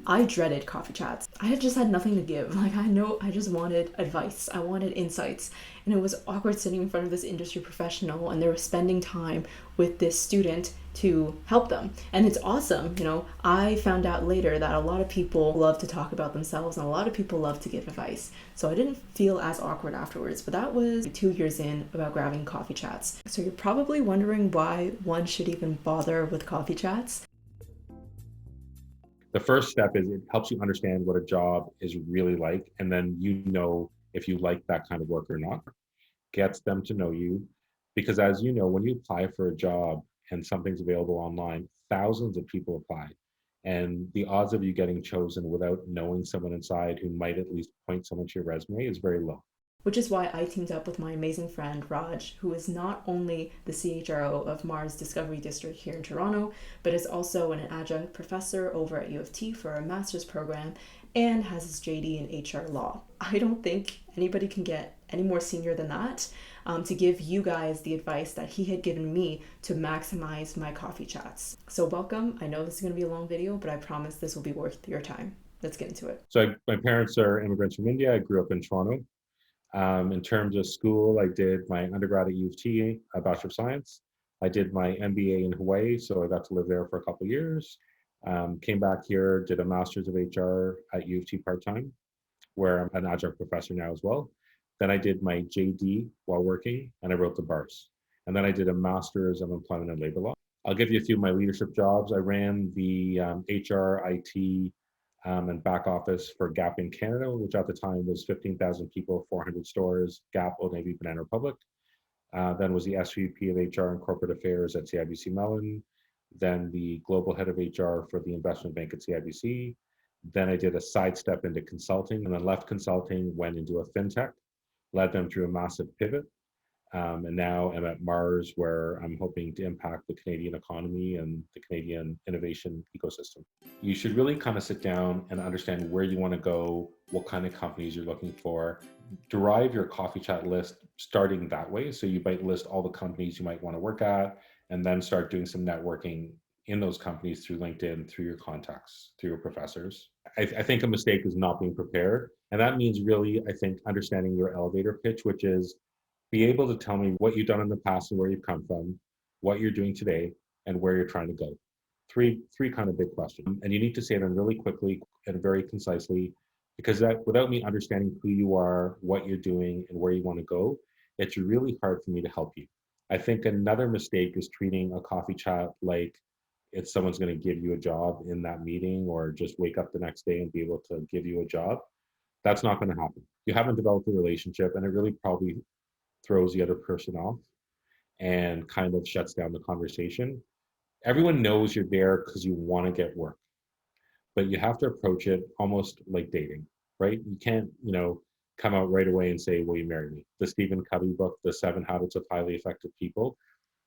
I dreaded coffee chats. I had just had nothing to give. Like, I just wanted advice. I wanted insights. And it was awkward sitting in front of this industry professional and they were spending time with this student to help them. And it's awesome. I found out later that a lot of people love to talk about themselves and a lot of people love to give advice. So I didn't feel as awkward afterwards. But that was 2 years in about grabbing coffee chats. So you're probably wondering why one should even bother with coffee chats. The first step is it helps you understand what a job is really like, and then if you like that kind of work or not. Gets them to know you, because as you know, when you apply for a job and something's available online, thousands of people apply, and the odds of you getting chosen without knowing someone inside who might at least point someone to your resume is very low. Which is why I teamed up with my amazing friend Raj, who is not only the CHRO of MaRS Discovery District here in Toronto, but is also an adjunct professor over at U of T for a master's program and has his JD in HR law. I don't think anybody can get any more senior than that to give you guys the advice that he had given me to maximize my coffee chats. So welcome. I know this is going to be a long video, but I promise this will be worth your time. Let's get into it. My parents are immigrants from India. I grew up in Toronto. In terms of school, I did my undergrad at U of T, a Bachelor of Science. I did my MBA in Hawaii, so I got to live there for a couple of years. Came back here, did a Master's of HR at U of T part-time, where I'm an adjunct professor now as well. Then I did my JD while working, and I wrote the MaRS. And then I did a Master's of Employment and Labor Law. I'll give you a few of my leadership jobs. I ran the HR, IT, and back office for Gap in Canada, which at the time was 15,000 people, 400 stores, Gap, Old Navy, Banana Republic. Then was the SVP of HR and Corporate Affairs at CIBC Mellon. Then the global head of HR for the investment bank at CIBC. Then I did a sidestep into consulting and then left consulting, went into a fintech, led them through a massive pivot. And now I'm at MaRS, where I'm hoping to impact the Canadian economy and the Canadian innovation ecosystem. You should really kind of sit down and understand where you want to go, what kind of companies you're looking for. Derive your coffee chat list starting that way. So you might list all the companies you might want to work at, and then start doing some networking in those companies through LinkedIn, through your contacts, through your professors. I think a mistake is not being prepared. And that means really, I think, understanding your elevator pitch, which is be able to tell me what you've done in the past and where you've come from, what you're doing today, and where you're trying to go. Three kind of big questions. And you need to say them really quickly and very concisely, because that without me understanding who you are, what you're doing, and where you want to go, it's really hard for me to help you. I think another mistake is treating a coffee chat like it's someone's going to give you a job in that meeting or just wake up the next day and be able to give you a job. That's not going to happen. You haven't developed a relationship, and it really probably throws the other person off and kind of shuts down the conversation. Everyone knows you're there because you want to get work, but you have to approach it almost like dating, right? You can't, come out right away and say, will you marry me? The Stephen Covey book, The 7 Habits of Highly Effective People,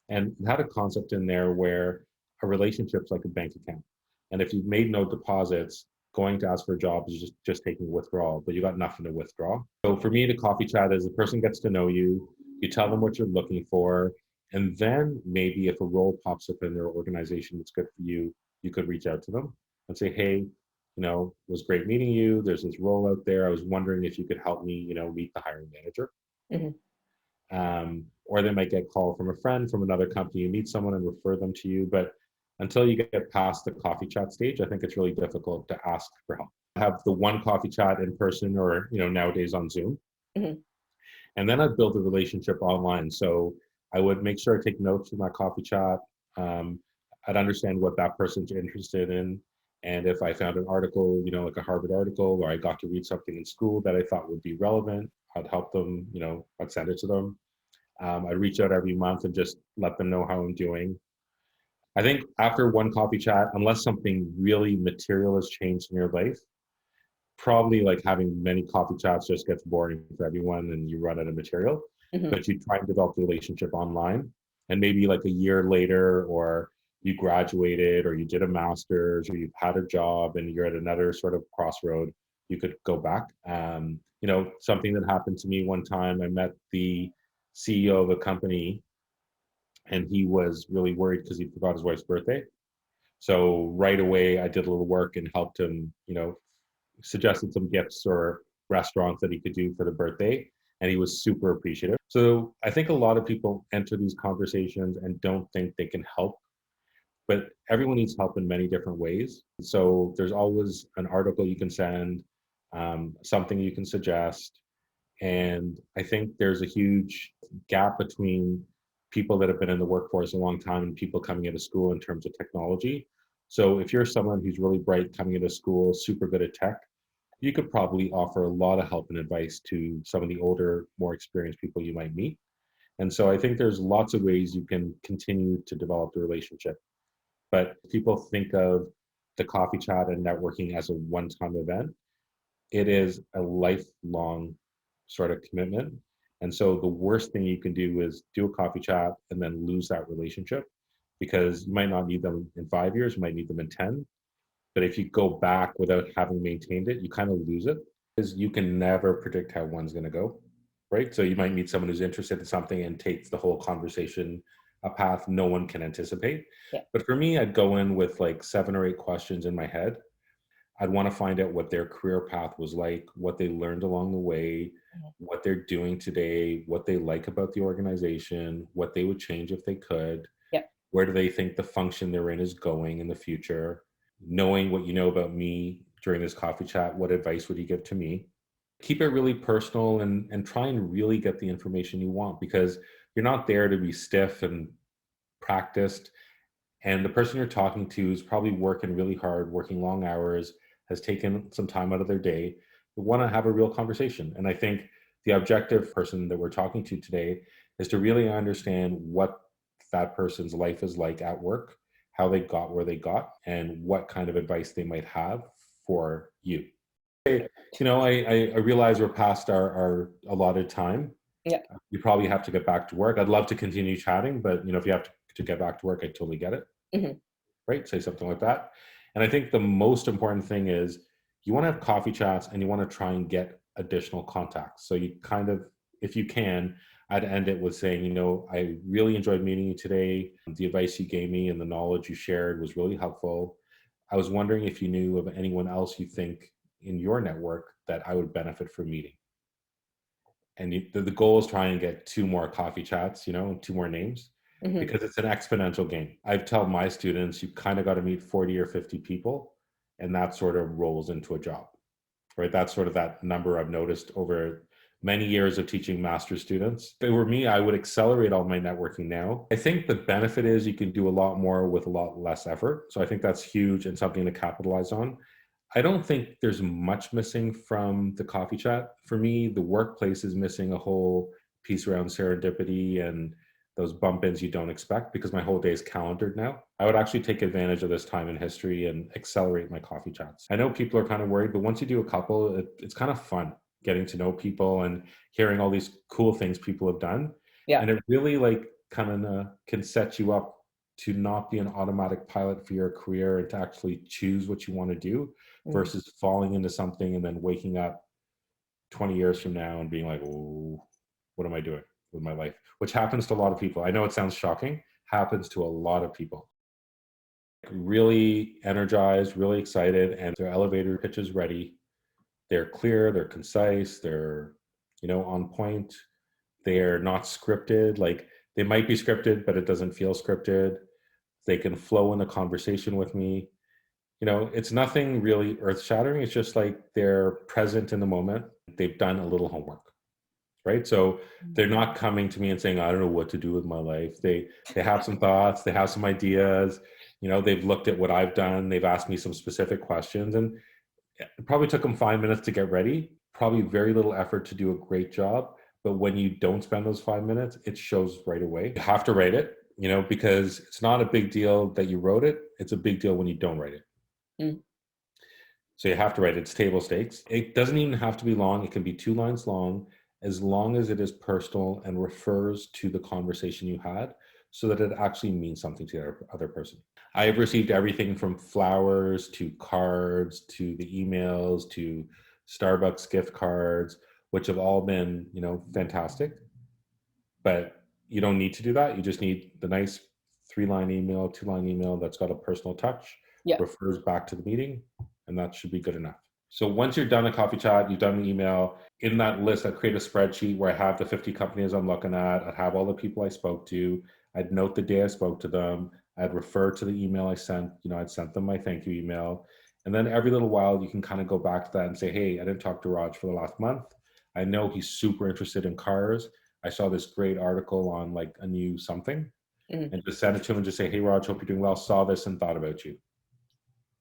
and it had a concept in there where a relationship's like a bank account. And if you've made no deposits, going to ask for a job is just taking withdrawal, but you got nothing to withdraw. So for me, the coffee chat is the person gets to know you, you tell them what you're looking for, and then maybe if a role pops up in their organization that's good for you, you could reach out to them and say, hey, it was great meeting you. There's this role out there. I was wondering if you could help me, meet the hiring manager. Mm-hmm. Or they might get a call from a friend from another company, you meet someone and refer them to you. But until you get past the coffee chat stage, I think it's really difficult to ask for help. Have the one coffee chat in person or, nowadays on Zoom. Mm-hmm. And then I'd build a relationship online. So I would make sure I take notes from that coffee chat. I'd understand what that person's interested in. And if I found an article, like a Harvard article, or I got to read something in school that I thought would be relevant, I'd help them, I'd send it to them. I'd reach out every month and just let them know how I'm doing. I think after one coffee chat, unless something really material has changed in your life, probably like having many coffee chats just gets boring for everyone and you run out of material. Mm-hmm. But you try and develop a relationship online, and maybe like a year later, or you graduated or you did a master's or you've had a job and you're at another sort of crossroad, you could go back. Something that happened to me one time, I met the CEO of a company and he was really worried because he forgot his wife's birthday. So right away, I did a little work and helped him, suggested some gifts or restaurants that he could do for the birthday. And he was super appreciative. So I think a lot of people enter these conversations and don't think they can help, but everyone needs help in many different ways. So there's always an article you can send, something you can suggest. And I think there's a huge gap between people that have been in the workforce a long time and people coming out of school in terms of technology. So if you're someone who's really bright coming out of school, super good at tech, you could probably offer a lot of help and advice to some of the older, more experienced people you might meet. And so I think there's lots of ways you can continue to develop the relationship. But people think of the coffee chat and networking as a one-time event. It is a lifelong sort of commitment. And so the worst thing you can do is do a coffee chat and then lose that relationship, because you might not need them in 5 years, you might need them in 10. But if you go back without having maintained it, you kind of lose it, because you can never predict how one's going to go, right? So you might meet someone who's interested in something and takes the whole conversation a path no one can anticipate. Yeah. But for me, I'd go in with like 7 or 8 questions in my head. I'd want to find out what their career path was like, what they learned along the way, Mhm. what they're doing today, what they like about the organization, what they would change if they could, Yeah. where do they think the function they're in is going in the future. Knowing what you know about me during this coffee chat, what advice would you give to me? Keep it really personal, and try and really get the information you want, because you're not there to be stiff and practiced. And the person you're talking to is probably working really hard, working long hours, has taken some time out of their day. We want to have a real conversation. And I think the objective person that we're talking to today is to really understand what that person's life is like at work, how they got where they got, and what kind of advice they might have for you. Okay, I realize we're past our allotted time. Yeah. You probably have to get back to work. I'd love to continue chatting, but if you have to get back to work, I totally get it. Hmm. Right? Say something like that. And I think the most important thing is you want to have coffee chats and you want to try and get additional contacts. So you kind of, if you can, I'd end it with saying, I really enjoyed meeting you today. The advice you gave me and the knowledge you shared was really helpful. I was wondering if you knew of anyone else you think in your network that I would benefit from meeting. And the goal is try and get 2 more coffee chats, 2 more names, Hmm. because it's an exponential game. I tell my students, you kind of got to meet 40 or 50 people, and that sort of rolls into a job, right? That's sort of that number I've noticed over many years of teaching master's students. If it were me, I would accelerate all my networking now. I think the benefit is you can do a lot more with a lot less effort. So I think that's huge and something to capitalize on. I don't think there's much missing from the coffee chat. For me, the workplace is missing a whole piece around serendipity and those bump ins you don't expect, because my whole day is calendared now. I would actually take advantage of this time in history and accelerate my coffee chats. I know people are kind of worried, but once you do a couple, it's kind of fun getting to know people and hearing all these cool things people have done. Yeah. And it really like kind of can set you up to not be an automatic pilot for your career and to actually choose what you want to do, Mm. versus falling into something and then waking up 20 years from now and being like, oh, what am I doing with my life? Which happens to a lot of people. I know it sounds shocking, happens to a lot of people. Really energized, really excited, and their elevator pitch is ready. They're clear, they're concise, they're, on point. They're not scripted. Like they might be scripted, but it doesn't feel scripted. They can flow in the conversation with me. It's nothing really earth shattering. It's just like they're present in the moment. They've done a little homework, right? So they're not coming to me and saying, I don't know what to do with my life. They have some thoughts, they have some ideas. They've looked at what I've done. They've asked me some specific questions, and it probably took them 5 minutes to get ready. Probably very little effort to do a great job. But when you don't spend those 5 minutes, it shows right away. You have to write it, because it's not a big deal that you wrote it. It's a big deal when you don't write it. Mm. So you have to write it. It's table stakes. It doesn't even have to be long. It can be 2 lines long as it is personal and refers to the conversation you had, so that it actually means something to the other person. I have received everything from flowers to cards to the emails to Starbucks gift cards, which have all been, fantastic. But you don't need to do that. You just need the nice 3-line email, 2-line email that's got a personal touch, Yeah. refers back to the meeting, and that should be good enough. So once you're done a coffee chat, you've done the email, in that list, I create a spreadsheet where I have the 50 companies I'm looking at. I'd have all the people I spoke to. I'd note the day I spoke to them. I'd refer to the email I sent. I'd sent them my thank you email. And then every little while, you can kind of go back to that and say, hey, I didn't talk to Raj for the last month. I know he's super interested in cars. I saw this great article on like a new something, Mhm. and just send it to him and just say, hey, Raj, hope you're doing well. Saw this and thought about you.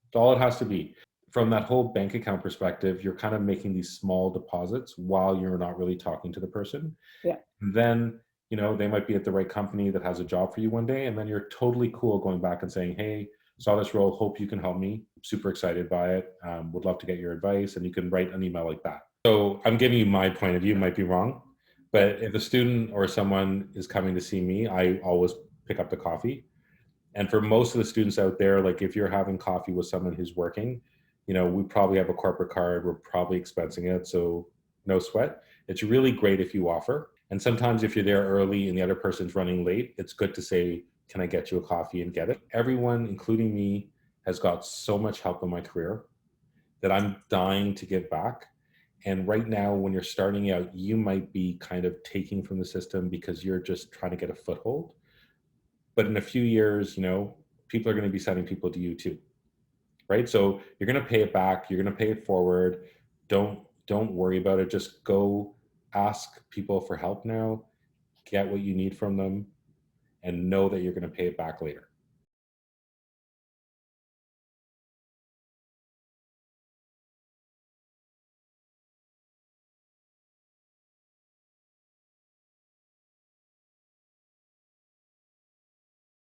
That's all it has to be. From that whole bank account perspective, you're kind of making these small deposits while you're not really talking to the person. Yeah. And then, they might be at the right company that has a job for you one day. And then you're totally cool going back and saying, hey, saw this role, hope you can help me. Super excited by it. Would love to get your advice. And you can write an email like that. So I'm giving you my point of view, might be wrong. But if a student or someone is coming to see me, I always pick up the coffee. And for most of the students out there, like if you're having coffee with someone who's working, we probably have a corporate card, we're probably expensing it. So no sweat. It's really great if you offer. And sometimes if you're there early and the other person's running late, it's good to say, can I get you a coffee and get it? Everyone, including me, has got so much help in my career that I'm dying to give back. And right now, when you're starting out, you might be kind of taking from the system because you're just trying to get a foothold. But in a few years, people are going to be sending people to you too, right? So you're going to pay it back. You're going to pay it forward. Don't worry about it. Just go ask people for help now, get what you need from them, and know that you're going to pay it back later.